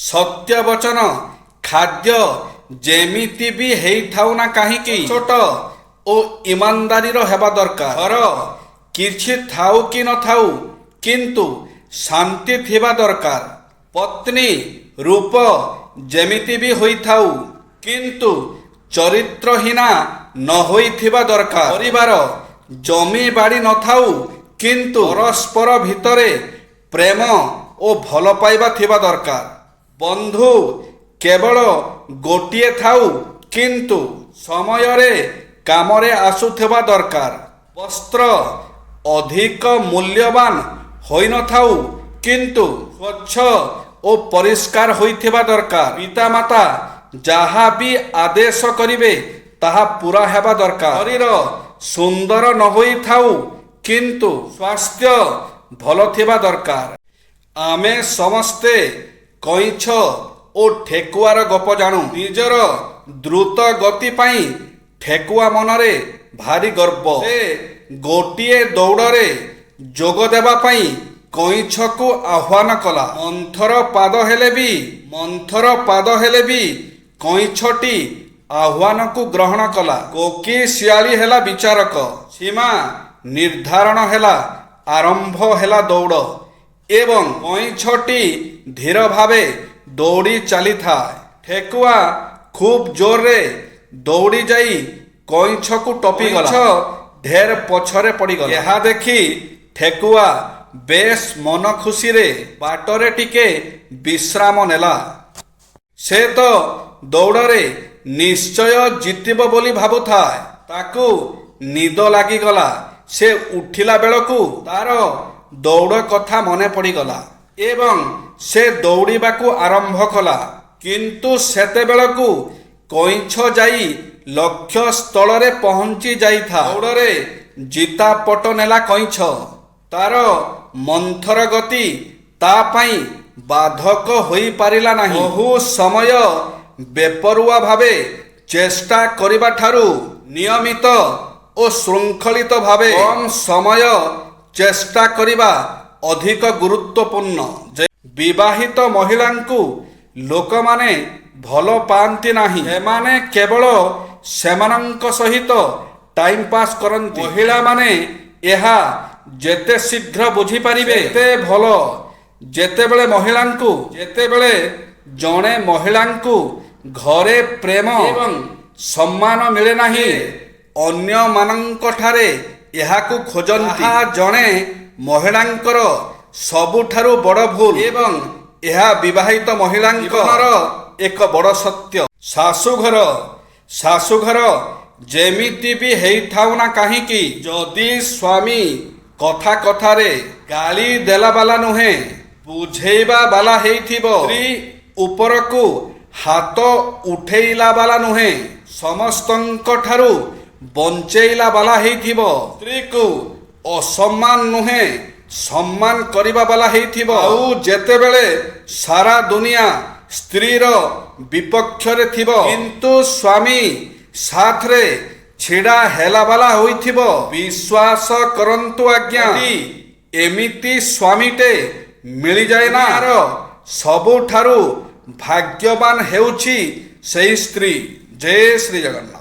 ସତ୍ୟବଚନ ଖାଦ୍ୟ ଯେମିତି ବି ହେଇଥାଉ ନା କାହିଁକି ଛୋଟ ଓ ଇମାନଦାରୀର ହେବା ଦରକାର। ଘର କିଛି ଥାଉ କି ନଥାଉ କିନ୍ତୁ ଶାନ୍ତି ଥିବା ଦରକାର। ପତ୍ନୀ ରୂପ ଯେମିତି ବି ହୋଇଥାଉ କିନ୍ତୁ ଚରିତ୍ରହୀନା ନ ହୋଇଥିବା ଦରକାର। ପରିବାର ଜମି ବାଡ଼ି ନଥାଉ କିନ୍ତୁ ପରସ୍ପର ଭିତରେ ପ୍ରେମ ଓ ଭଲ ପାଇବା ଥିବା ଦରକାର। ବନ୍ଧୁ କେବଳ ଗୋଟିଏ ଥାଉ କିନ୍ତୁ ସମୟରେ କାମରେ ଆସୁଥିବା ଦରକାର। ବସ୍ତ୍ର ଅଧିକ ମୂଲ୍ୟବାନ ହୋଇନଥାଉ କିନ୍ତୁ ସ୍ୱଚ୍ଛ ଓ ପରିଷ୍କାର ହୋଇଥିବା ଦରକାର। ପିତାମାତା ଯାହା ବି ଆଦେଶ କରିବେ ତାହା ପୁରା ହେବା ଦରକାର। ଶରୀର ସୁନ୍ଦର ନ ହୋଇଥାଉ କିନ୍ତୁ ସ୍ୱାସ୍ଥ୍ୟ ଭଲ ଥିବା ଦରକାର। ଆମେ ସମସ୍ତେ କଇଁଛ ଓ ଠେକୁଆର ଗପ ଜାଣୁ। ନିଜର ଦ୍ରୁତ ଗତି ପାଇଁ ଠେକୁଆ ମନରେ ଭାରି ଗର୍ବ। ସେ ଗୋଟିଏ ଦୌଡ଼ରେ ଯୋଗ ଦେବା ପାଇଁ କଇଁଛକୁ ଆହ୍ୱାନ କଲା। ମନ୍ଥର ପାଦ ହେଲେ ବି କଇଁଛଟି ଆହ୍ୱାନକୁ ଗ୍ରହଣ କଲା। କୋକିଶିଆଳି ହେଲା ବିଚାରକ। ସୀମା ନିର୍ଦ୍ଧାରଣ ହେଲା। ଆରମ୍ଭ ହେଲା ଦୌଡ଼ ଏବଂ କଇଁଛଟି ଧୀର ଭାବେ ଦୌଡ଼ି ଚାଲିଥାଏ। ଠେକୁଆ ଖୁବ୍ ଜୋରରେ ଦୌଡ଼ି ଯାଇ କଇଁଛକୁ ଟପିଗଲା। କଇଁଛ ଢେର ପଛରେ ପଡ଼ିଗଲା। ଏହା ଦେଖି ଠେକୁଆ ବେଶ ମନ ଖୁସିରେ ବାଟରେ ଟିକେ ବିଶ୍ରାମ ନେଲା। ସେ ତ ଦୌଡ଼ରେ ନିଶ୍ଚୟ ଜିତିବ ବୋଲି ଭାବୁଥାଏ। ତାକୁ ନିଦ ଲାଗିଗଲା। ସେ ଉଠିଲା ବେଳକୁ ତାର ଦୌଡ଼ କଥା ମନେ ପଡ଼ିଗଲା ଏବଂ ସେ ଦୌଡ଼ିବାକୁ ଆରମ୍ଭ କଲା। କିନ୍ତୁ ସେତେବେଳକୁ କଇଁଛ ଯାଇ ଲକ୍ଷ୍ୟସ୍ଥଳରେ ପହଞ୍ଚି ଯାଇଥାଏ। ଦୌଡ଼ରେ ଜିତା ପଟ ନେଲା କଇଁଛ। ତାର ମନ୍ଥର ଗତି ତା ପାଇଁ ବାଧକ ହୋଇପାରିଲା ନାହିଁ। ବହୁ ସମୟ ବେପରୁଆ ଭାବେ ଚେଷ୍ଟା କରିବା ଠାରୁ ନିୟମିତ ଓ ଶୃଙ୍ଖଳିତ ଭାବେ କମ୍ ସମୟ ଚେଷ୍ଟା କରିବା ଅଧିକ ଗୁରୁତ୍ୱପୂର୍ଣ୍ଣ। ବିବାହିତ ମହିଳାଙ୍କୁ ଲୋକମାନେ ଭଲ ପାଆନ୍ତି ନାହିଁ। ସେମାନେ କେବଳ ସେମାନଙ୍କ ସହିତ ଟାଇମ୍ ପାସ୍ କରନ୍ତି। ମହିଳାମାନେ ଏହା ଯେତେ ଶୀଘ୍ର ବୁଝିପାରିବେ ସେତେ ଭଲ। ଯେତେବେଳେ ଜଣେ ମହିଳାଙ୍କୁ ଘରେ ପ୍ରେମ ଏବଂ ସମ୍ମାନ ମିଳେ ନାହିଁ ଅନ୍ୟମାନଙ୍କଠାରେ ଏହାକୁ ଖୋଜନ୍ତି। ଏହା ଜଣେ ମହିଳାଙ୍କର ସବୁଠାରୁ ବଡ଼ ଭୁଲ ଏବଂ ଏହା ବିବାହିତ ମହିଳାଙ୍କର ଏକ ବଡ଼ ସତ୍ୟ। ଶାଶୁଘର ଯେମିତି ବି ହେଇଥାଉ ନା କାହିଁକି ଯଦି ସ୍ୱାମୀ କଥା କଥାରେ ଗାଳି ଦେଲା ବାଲା ନୁହେଁ ବୁଝେଇବା ବାଲା ହେଇଥିବ, ସ୍ତ୍ରୀ ଉପରକୁ ହାତ ଉଠେଇଲା ବାଲା ନୁହେଁ ସମସ୍ତଙ୍କ ଠାରୁ ବଞ୍ଚେଇଲା ବାଲା ହେଇଥିବ, ସ୍ତ୍ରୀକୁ ଅସମ୍ମାନ ନୁହେଁ ସମ୍ମାନ କରିବା ବାଲା ହେଇଥିବ, ଆଉ ଯେତେବେଳେ ସାରା ଦୁନିଆ ସ୍ତ୍ରୀର ବିପକ୍ଷରେ ଥିବ କିନ୍ତୁ ସ୍ୱାମୀ ସାଥରେ ଛିଡ଼ା ହେଲା ବାଲା ହୋଇଥିବ, ବିଶ୍ୱାସ କରନ୍ତୁ ଆଜ୍ଞା ଏମିତି ସ୍ୱାମୀଟେ ମିଳିଯାଏ ନା ସବୁଠାରୁ ଭାଗ୍ୟବାନ ହେଉଛି ସେହି ସ୍ତ୍ରୀ। ଜୟ ଶ୍ରୀ ଜଗନ୍ନାଥ।